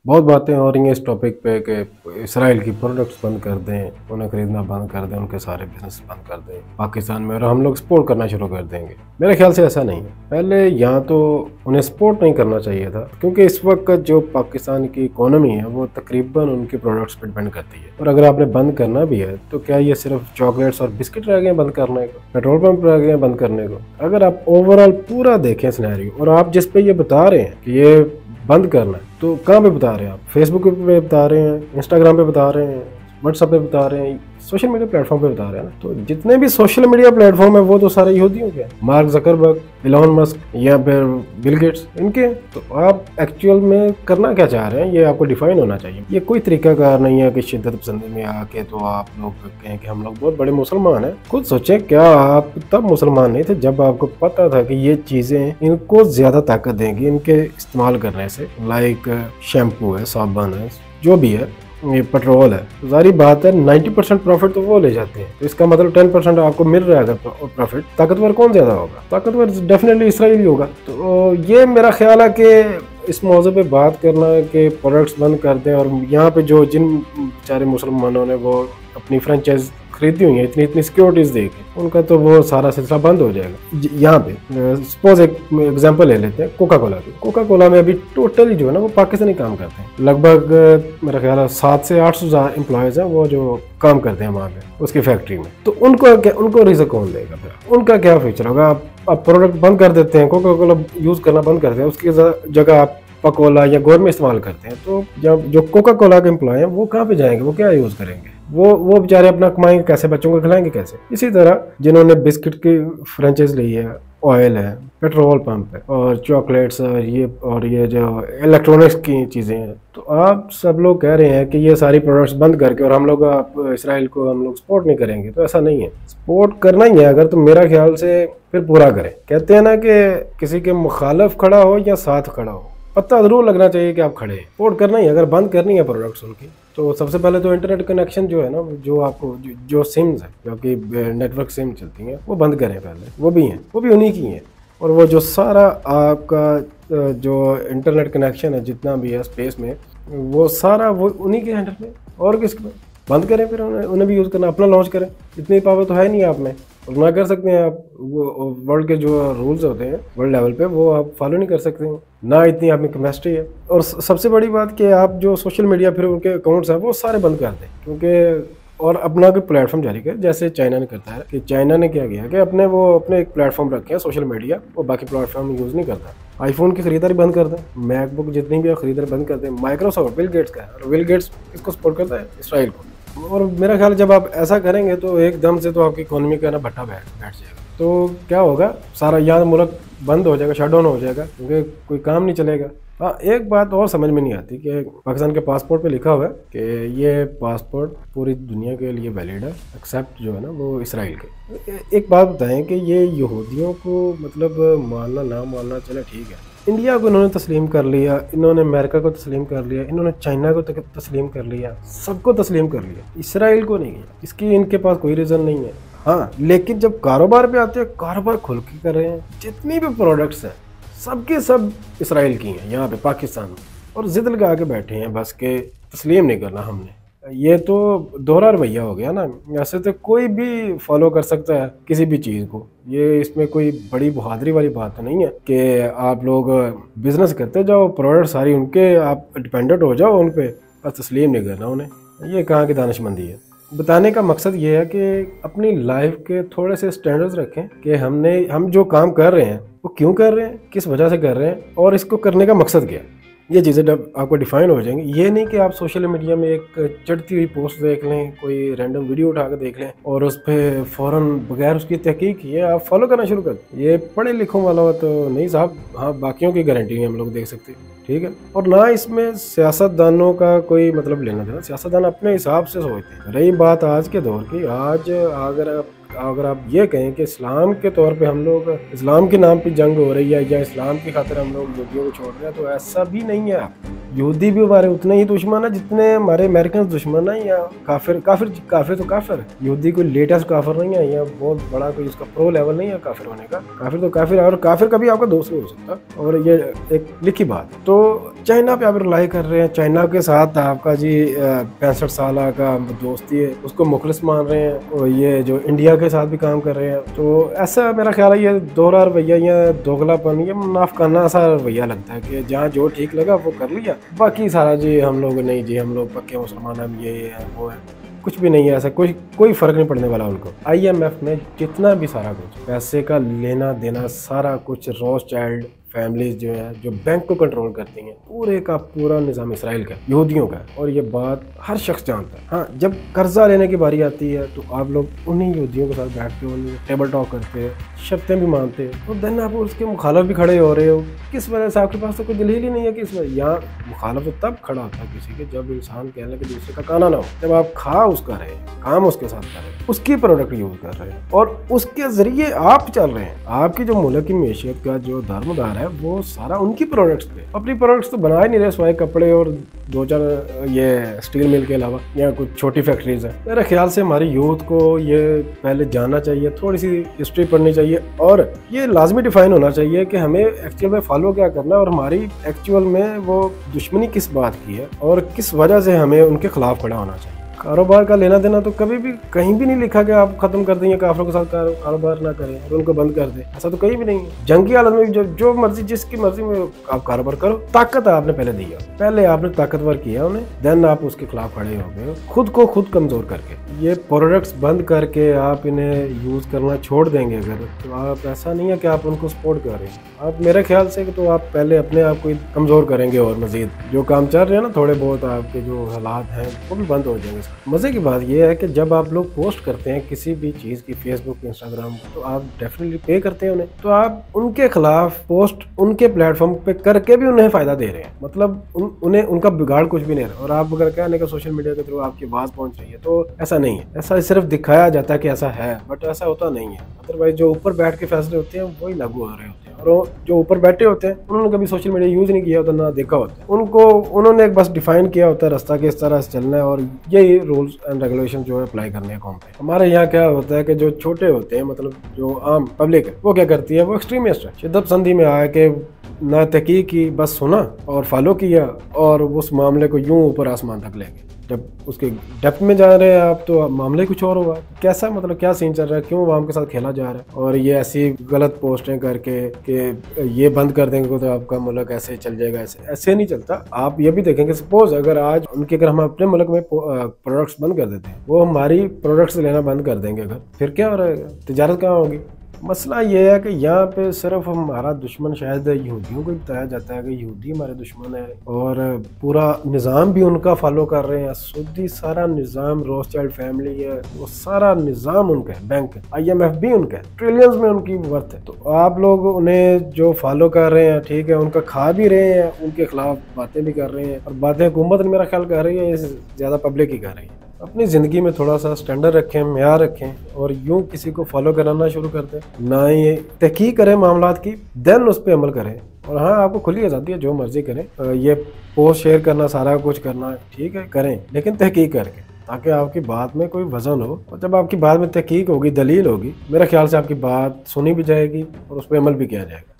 बहुत बातें हो रही हैं इस टॉपिक पे कि इसराइल की प्रोडक्ट्स बंद कर दें, उन्हें खरीदना बंद कर दें, उनके सारे बिजनेस बंद कर दें पाकिस्तान में, और हम लोग सपोर्ट करना शुरू कर देंगे। मेरे ख्याल से ऐसा नहीं है। पहले यहाँ तो उन्हें सपोर्ट नहीं करना चाहिए था, क्योंकि इस वक्त जो पाकिस्तान की इकोनॉमी है वो तकरीबन उनके प्रोडक्ट्स पर डिपेंड करती है। और अगर आपने बंद करना भी है तो क्या ये सिर्फ चॉकलेट्स और बिस्किट रह गए बंद करने को, पेट्रोल पंप रह गए बंद करने को? अगर आप ओवरऑल पूरा देखें सिनेरियो, और आप जिस पे ये बता रहे हैं कि ये बंद करना है, तो कहाँ पे बता रहे हैं आप? फेसबुक पे बता रहे हैं, इंस्टाग्राम पे बता रहे हैं, व्हाट्सएप पे बता रहे हैं, सोशल मीडिया प्लेटफॉर्म पे बता रहे हैं ना। तो जितने भी सोशल मीडिया प्लेटफॉर्म है वो तो सारे यहूदियों के, मार्क जकरबर्ग, इलॉन मस्क या फिर बिल गेट्स, इनके। तो आप एक्चुअल में करना क्या चाह रहे हैं ये आपको डिफाइन होना चाहिए। ये कोई तरीकाकार नहीं है कि शिद्दत पसंदी में आके तो आप लोग कहें कि हम लोग बहुत बड़े मुसलमान हैं। खुद सोचें, क्या आप तब मुसलमान नहीं थे जब आपको पता था कि ये चीजें इनको ज्यादा ताकत देंगी इनके इस्तेमाल करने से? लाइक शैम्पू है, साबुन है, जो भी है, ये पेट्रोल है, तो सारी बात है 90% प्रॉफिट तो वो ले जाते हैं। तो इसका मतलब 10% आपको मिल रहा है अगर प्रॉफिट। ताकतवर कौन ज्यादा होगा? ताकतवर डेफिनेटली इसराइल ही होगा। तो ये मेरा ख्याल है कि इस मौजू पे बात करना कि प्रोडक्ट्स बंद कर दें, और यहाँ पे जो जिन बेचारे मुसलमानों ने वो अपनी फ्रेंचाइज खरीदी हुई है इतनी इतनी सिक्योरिटीज दे के, उनका तो वो सारा सिलसिला बंद हो जाएगा। यहाँ पे सपोज एक एग्जांपल ले लेते हैं कोका कोला की। कोका कोला में अभी टोटली जो है ना वो पाकिस्तानी काम करते हैं। लगभग मेरा ख्याल है 700 से 800 एम्प्लॉयज हैं वो जो काम करते हैं वहाँ पे उसकी फैक्ट्री में। तो उनको रिस्क कौन देगा? फिर उनका क्या फ्यूचर होगा? आप प्रोडक्ट बंद कर देते हैं, कोका कोला यूज करना बंद करते हैं, उसकी जगह आप पकोला या गोर में इस्तेमाल करते हैं, तो जब जो कोका कोला के एम्प्लॉय हैं वो कहाँ पे जाएंगे? वो क्या यूज करेंगे? वो बेचारे अपना कमाएंगे कैसे? बच्चों को खिलाएंगे कैसे? इसी तरह जिन्होंने बिस्किट की फ्रेंचाइज ली है, ऑयल है, पेट्रोल पंप है, और चॉकलेट्स और ये जो इलेक्ट्रॉनिक्स की चीज़ें हैं, तो आप सब लोग कह रहे हैं कि ये सारी प्रोडक्ट्स बंद करके और हम लोग इसराइल को हम लोग सपोर्ट नहीं करेंगे। तो ऐसा नहीं है। सपोर्ट करना ही है अगर, तो मेरा ख्याल से फिर पूरा करें। कहते हैं ना कि किसी के मुखालिफ खड़ा हो या साथ खड़ा हो, पता जरूर लगना चाहिए कि आप खड़े हैं। सपोर्ट करना ही, अगर बंद करनी है प्रोडक्ट्स उनकी, तो सबसे पहले तो इंटरनेट कनेक्शन जो है ना, जो आपको जो सिम्स है, जो कि नेटवर्क सिम चलती हैं, वो बंद करें पहले। वो भी हैं, वो भी उन्हीं की हैं। और वो जो सारा आपका जो इंटरनेट कनेक्शन है जितना भी है स्पेस में, वो सारा वो उन्हीं के हैंडल में। और किसके में? बंद करें फिर उन्हें भी यूज़ करना, अपना लॉन्च करें। इतनी पावर तो है नहीं आप में, और ना कर सकते हैं आप। वो वर्ल्ड के जो रूल्स होते हैं वर्ल्ड लेवल पे वो आप फॉलो नहीं कर सकते हैं, ना इतनी आप में कैपेसिटी है। और सबसे बड़ी बात कि आप जो सोशल मीडिया फिर उनके अकाउंट्स हैं वो सारे बंद कर दें, क्योंकि और अपना कोई प्लेटफॉर्म जारी कर, जैसे चाइना ने करता है। कि चाइना ने क्या किया कि अपने एक प्लेटफॉर्म रखे हैं सोशल मीडिया, वो बाकी प्लेटफॉर्म यूज़ नहीं करता। आईफोन की खरीदारी बंद कर दें, मैकबुक जितनी भी खरीदारी बंद कर दें। माइक्रोसॉफ्ट बिल गेट्स का है, और बिल गेट्स किसको सपोर्ट करता है? इसराइल को। और मेरा ख्याल जब आप ऐसा करेंगे तो एकदम से तो आपकी इकोनॉमी का ना भट्टा बैठ जाएगा। तो क्या होगा? सारा यहाँ मुल्क बंद हो जाएगा, शट डाउन हो जाएगा, क्योंकि कोई काम नहीं चलेगा। हाँ, एक बात और समझ में नहीं आती कि पाकिस्तान के पासपोर्ट पे लिखा हुआ है कि ये पासपोर्ट पूरी दुनिया के लिए वैलिड है, एक्सेप्ट जो है ना वो इसराइल के। एक बात बताएं कि ये यहूदियों को मतलब मानना ना मानना चले ठीक है, इंडिया को इन्होंने तस्लीम कर लिया, इन्होंने अमेरिका को तस्लीम कर लिया, इन्होंने चाइना को तस्लीम कर लिया, सबको तस्लीम कर लिया, इसराइल को नहीं किया। इसकी इनके पास कोई रीज़न नहीं है। हाँ, लेकिन जब कारोबार पे आते हैं, कारोबार खुल के कर रहे हैं। जितनी भी प्रोडक्ट्स हैं सबके सब इसराइल की हैं यहाँ पे पाकिस्तान में, और जिद लगा के बैठे हैं बस के तस्लीम नहीं करना हमने। ये तो दोहरा रवैया हो गया ना। ऐसे तो कोई भी फॉलो कर सकता है किसी भी चीज़ को। ये इसमें कोई बड़ी बहादुरी वाली बात तो नहीं है कि आप लोग बिजनेस करते जाओ, प्रोडक्ट सारी उनके, आप डिपेंडेंट हो जाओ उन पर, बस तस्लीम नहीं करना उन्हें। ये कहाँ की दानिशमंदी है? बताने का मकसद ये है कि अपनी लाइफ के थोड़े से स्टैंडर्ड्स रखें कि हम जो काम कर रहे हैं वो क्यों कर रहे हैं, किस वजह से कर रहे हैं, और इसको करने का मकसद क्या है। ये चीज़ें जब आपको डिफाइन हो जाएंगी, ये नहीं कि आप सोशल मीडिया में एक चढ़ती हुई पोस्ट देख लें, कोई रैंडम वीडियो उठा कर देख लें और उस पर फ़ौरन बगैर उसकी तहकीक किए आप फॉलो करना शुरू कर दें। ये पढ़े लिखों वाला हो तो नहीं साहब। हाँ, बाकियों की गारंटी नहीं हम लोग देख सकते, ठीक है। और ना इसमें सियासतदानों का कोई मतलब लेना देना। सियासतदान अपने हिसाब से सोचते हैं। रही बात आज के दौर की, आज अगर आप ये कहें कि इस्लाम के तौर पे हम लोग इस्लाम के नाम पे जंग हो रही है या इस्लाम की खातिर हम लोग यहूदियों को छोड़ रहे हैं, तो ऐसा भी नहीं है। यहूदी भी हमारे उतने ही दुश्मन है जितने हमारे अमेरिकन दुश्मन है, या काफिर काफिर काफिर तो काफिर। यहूदी कोई लेटेस्ट काफिर नहीं है, या बहुत बड़ा कोई उसका प्रो लेवल नहीं है काफिर होने का। काफिर तो काफिर है, और काफिर कभी आपका दोस्त नहीं हो सकता, और ये एक लिखी बात। तो चाइना पे आप रिलाई कर रहे हैं, चाइना के साथ आपका जी 65 साल का दोस्ती है, उसको मुखलिस मान रहे हैं, और ये जो इंडिया के साथ भी काम कर रहे हैं। तो ऐसा मेरा ख्याल है ये दोहरा रवैया या दोगलापन, ये मुनाफिकाना सा रवैया लगता है कि जहाँ जो ठीक लगा वो कर लिया, बाकी सारा जी हम लोग नहीं जी, हम लोग पक्के मुसलमान, हम ये है वो है। कुछ भी नहीं है ऐसा, कोई फर्क नहीं पड़ने वाला उनको। IMF में जितना भी सारा कुछ पैसे का लेना देना, सारा कुछ रॉथस्चाइल्ड फैमिलीज जो है, जो बैंक को कंट्रोल करती हैं, पूरे का पूरा निज़ाम इसराइल का, यहूदियों का। और ये बात हर शख्स जानता है। हाँ, जब कर्जा लेने की बारी आती है तो आप लोग उन्हीं यहूदियों के साथ बैठ के उन्हें टेबल टॉक करते हैं, शर्तें भी मानते हैं, और देन आप उसके मुखालफ भी खड़े हो रहे हो। किस वजह से? आपके पास तो कोई दलील ही नहीं है कि इस वजह। यहाँ मुखालफ तो तब खड़ा होता है किसी के, जब इंसान कहने के दूसरे का काना ना हो, जब आप खा उसका रहे, काम उसके साथ कर रहे, उसकी प्रोडक्ट यूज कर रहे हैं, और उसके जरिए आप चल रहे हैं। आपकी जो मुल्क की मैशियत का जो दारोमदार है वो सारा उनकी प्रोडक्ट्स पे। अपनी प्रोडक्ट्स तो बना ही नहीं रहे, सिवाय कपड़े और 2-4 ये स्टील मिल के अलावा, या कुछ छोटी फैक्ट्रीज है। मेरे ख्याल से हमारी यूथ को ये पहले जानना चाहिए, थोड़ी सी हिस्ट्री पढ़नी चाहिए, और ये लाजमी डिफाइन होना चाहिए कि हमें एक्चुअल में फॉलो क्या करना है, और हमारी एक्चुअल में वो दुश्मनी किस बात की है, और किस वजह से हमें उनके खिलाफ खड़ा होना चाहिए। कारोबार का लेना देना तो कभी भी कहीं भी नहीं लिखा कि आप खत्म कर देंगे, काफिरों के साथ कारोबार ना करें और उनको बंद कर दें, ऐसा तो कहीं भी नहीं है। जंगी हालत में जो मर्जी, जिसकी मर्जी में आप कारोबार करो। ताकत आपने पहले दी है, पहले आपने ताकतवर किया उन्हें, देन आप उसके खिलाफ खड़े हो गए, खुद को खुद कमजोर करके। ये प्रोडक्ट्स बंद करके आप इन्हें यूज करना छोड़ देंगे अगर, तो आप ऐसा नहीं है कि आप उनको सपोर्ट कर रहे हैं। आप मेरे ख्याल से तो आप पहले अपने आप को कमजोर करेंगे, और मजीद जो काम चल रहे हैं ना, थोड़े बहुत आपके जो हालात हैं वो भी बंद हो जाएंगे। मजे की बात यह है कि जब आप लोग पोस्ट करते हैं किसी भी चीज की, फेसबुक, इंस्टाग्राम, तो आप डेफिनेटली पे करते हैं उन्हें, तो आप उनके खिलाफ पोस्ट उनके प्लेटफॉर्म पे करके भी उन्हें फायदा दे रहे हैं। मतलब उन्हें उनका बिगाड़ कुछ भी नहीं रहा। और आप अगर कहने का सोशल मीडिया के थ्रू आपकी आवाज पहुंच रही है, तो ऐसा नहीं है। ऐसा सिर्फ दिखाया जाता है कि ऐसा है, बट ऐसा होता नहीं है। अदरवाइज जो ऊपर बैठ के फैसले होते हैं वही लागू हो रहे होते हैं, और जो ऊपर बैठे होते हैं उन्होंने कभी सोशल मीडिया यूज नहीं किया होता, ना देखा होता। उन्होंने बस डिफाइन किया होता है रास्ता किस तरह से चलना है, और यही रूल्स एंड रेगुलेशन जो है अप्लाई करने हैं कौम पे। हमारे यहाँ क्या होता है कि जो छोटे होते हैं, मतलब जो आम पब्लिक है, वो क्या करती है, वो एक्सट्रीमिस्ट है, शिद्दत पसंदी में आया कि ना तहकीक की, बस सुना और फॉलो किया, और उस मामले को यूं ऊपर आसमान तक ले गए। जब उसके डेप्थ में जा रहे हैं आप, तो मामले कुछ और होगा। कैसा, मतलब क्या सीन चल रहा है, क्यों आवाम के साथ खेला जा रहा है। और ये ऐसी गलत पोस्टें करके कि ये बंद कर देंगे तो आपका मुल्क ऐसे चल जाएगा, ऐसे नहीं चलता। आप ये भी देखेंगे, सपोज अगर आज अगर हम अपने मुल्क में प्रोडक्ट्स बंद कर देते हैं, वो हमारी प्रोडक्ट्स लेना बंद कर देंगे अगर, फिर क्या हो रहेगा, तिजारत कहाँ होगी। मसला ये है कि यहाँ पे सिर्फ हमारा दुश्मन शायद यहूदियों को बताया जाता है कि यहूदी हमारे दुश्मन है, और पूरा निज़ाम भी उनका फॉलो कर रहे हैं। सऊदी सारा निज़ाम, रॉथस्चाइल्ड फैमिली है, वो सारा निज़ाम उनका है, बैंक है, IMF भी उनका है, ट्रिलियंस में उनकी वर्थ है। तो आप लोग उन्हें जो फॉलो कर रहे हैं, ठीक है, उनका खा भी रहे हैं, उनके खिलाफ बातें भी कर रहे हैं, और बातें हुकूमत मेरा ख्याल कर रही है, ज़्यादा पब्लिक ही कर रही है। अपनी ज़िंदगी में थोड़ा सा स्टैंडर्ड रखें, म्यार रखें, और यूं किसी को फॉलो कराना शुरू कर दें, ना ही तहकीक करें मामलात की, देन उस पर अमल करें। और हाँ, आपको खुली आज़ादी है, जो मर्जी करें, ये पोस्ट शेयर करना, सारा कुछ करना, ठीक है, करें, लेकिन तहकीक करके, ताकि आपकी बात में कोई वजन हो। और जब आपकी बात में तहकीक होगी, दलील होगी, मेरे ख्याल से आपकी बात सुनी भी जाएगी और उस पर अमल भी किया जाएगा।